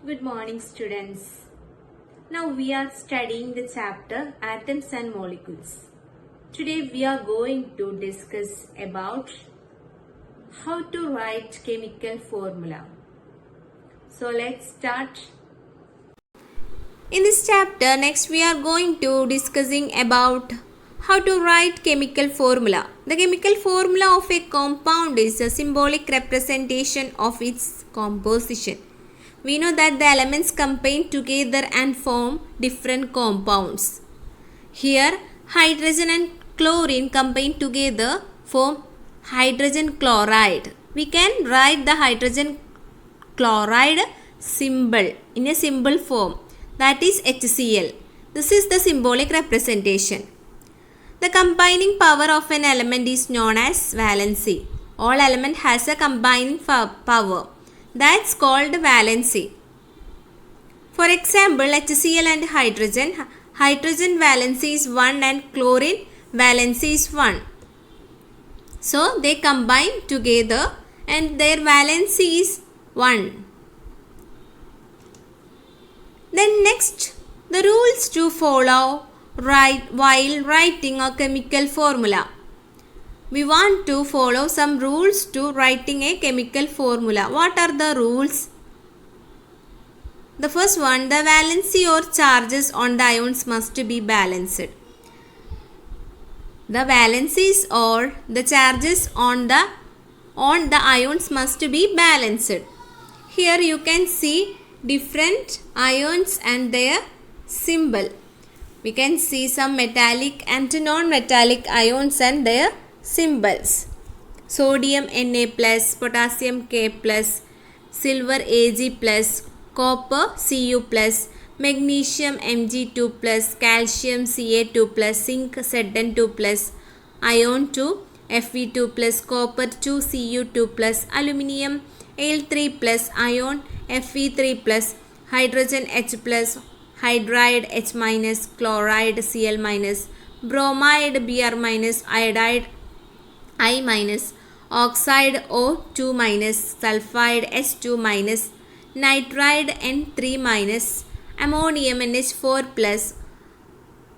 Good morning, students. Now we are studying the chapter Atoms and Molecules. Today we are going to discuss about how to write chemical formula. So let's start. In this chapter, next we are going to discussing about how to write chemical formula. The chemical formula of a compound is a symbolic representation of its composition. We know that the elements combine together and form different compounds. Here, hydrogen and chlorine combine together form hydrogen chloride. We can write the hydrogen chloride symbol in a symbol form, that is HCl. This is the symbolic representation. The combining power of an element is known as valency. All element has a combining power. That's called valency. For example, HCl and hydrogen. Hydrogen valency is 1 and chlorine valency is 1. So, they combine together and their valency is 1. Then next, the rules to follow while writing a chemical formula. We want to follow some rules to writing a chemical formula. What are the rules? The first one, the valency or charges on the ions must be balanced. The valencies or the charges on the ions must be balanced. Here you can see different ions and their symbol. We can see some metallic and non-metallic ions and their symbols. Sodium Na+, potassium K+, silver Ag+, copper Cu+, magnesium Mg2+, calcium Ca2+, zinc Zn2+, iron 2 Fe2+, copper 2 Cu2+, aluminium Al3+, iron Fe3+, hydrogen H+, hydride H-, chloride Cl-, bromide Br-, iodide I-, oxide O2-, sulfide H2-, nitride N3-, ammonium NH4+,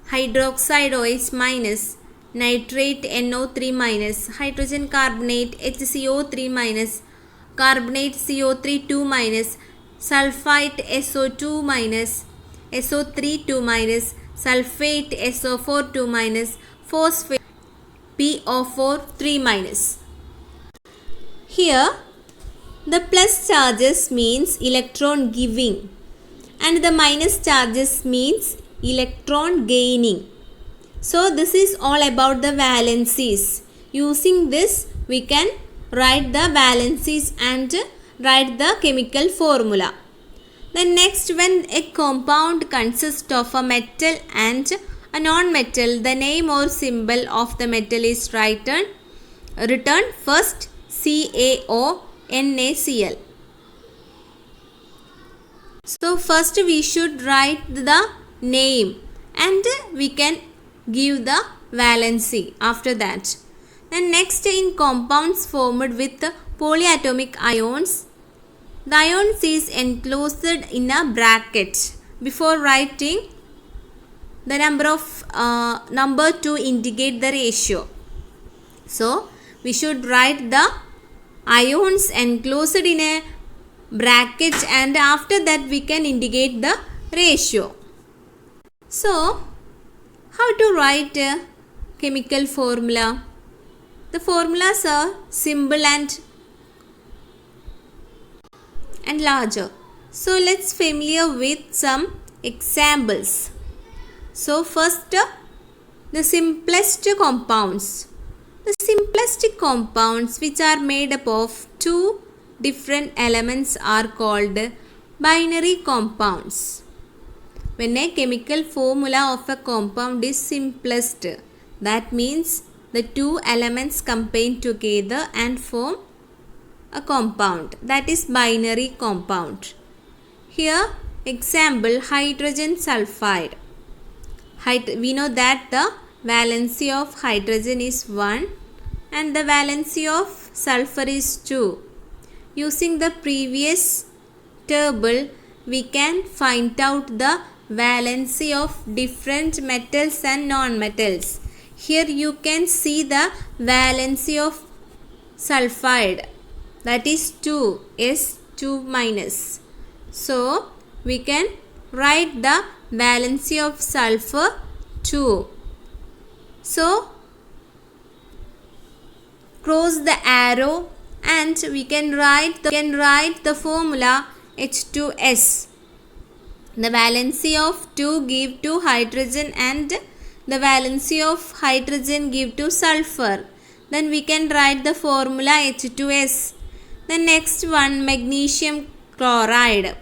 hydroxide OH-, nitrate NO3-, hydrogen carbonate HCO3-, carbonate CO3 2-, sulfite SO2-, SO3 2-, sulfate SO4 2-, phosphate PO4 3-. Here, the plus charges means electron giving and the minus charges means electron gaining. So, this is all about the valencies. Using this, we can write the valencies and write the chemical formula. Then next, when a compound consists of a metal and a non-metal, the name or symbol of the metal is written first CaONaCl. So first we should write the name and we can give the valency after that. Then next, in compounds formed with polyatomic ions, the ions is enclosed in a bracket. Before writing, the number to indicate the ratio. So, we should write the ions enclosed in a bracket and after that we can indicate the ratio. So, how to write a chemical formula? The formulas are simple and larger. So, let's familiar with some examples. So, first, the simplest compounds. The simplest compounds which are made up of two different elements are called binary compounds. When a chemical formula of a compound is simplest, that means the two elements combine together and form a compound, that is binary compound. Here, example, hydrogen sulfide. We know that the valency of hydrogen is 1 and the valency of sulfur is 2. Using the previous table, we can find out the valency of different metals and non-metals. Here you can see the valency of sulfide, that is 2, S2 minus. So we can write the valency of sulfur 2. So cross the arrow and we can write the formula H2S. The valency of 2 give to hydrogen and the valency of hydrogen give to sulfur. Then we can write the formula H2S. The next one, magnesium chloride.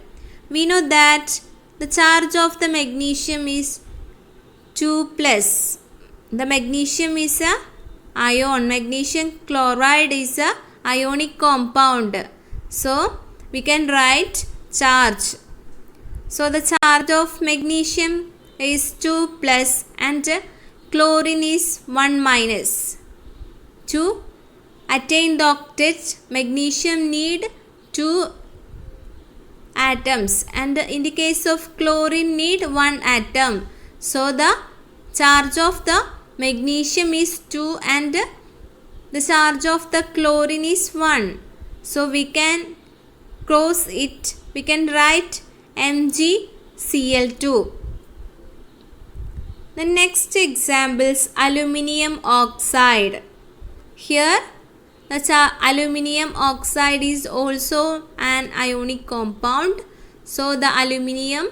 We know that the charge of the magnesium is 2 plus. The magnesium is a ion. Magnesium chloride is a ionic compound. So we can write charge. So the charge of magnesium is 2 plus and chlorine is 1 minus. To attain the octet, magnesium need 2 atoms and in the case of chlorine need 1 atom. So the charge of the magnesium is 2 and the charge of the chlorine is 1. So we can cross it. We can write MgCl2. The next example is aluminium oxide. Here the aluminium oxide is also an ionic compound. So the aluminium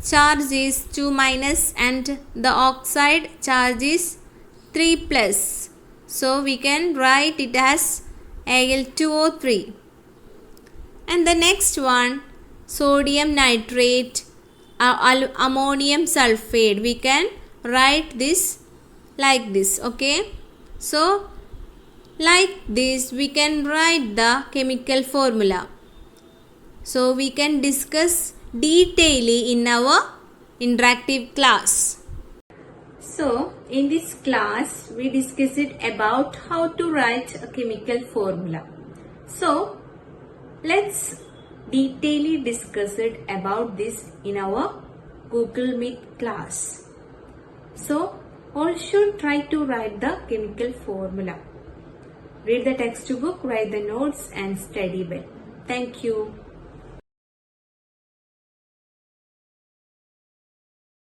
charge is 2 minus and the oxide charge is 3 plus. So we can write it as Al2O3. And the next one, sodium nitrate, ammonium sulfate. We can write this like this. Okay. So like this we can write the chemical formula. So we can discuss detailedly in our interactive class. So in this class we discussed about how to write a chemical formula. So let's detailedly discuss it about this in our Google Meet class. So all should try to write the chemical formula. Read the textbook, write the notes and study well. Thank you.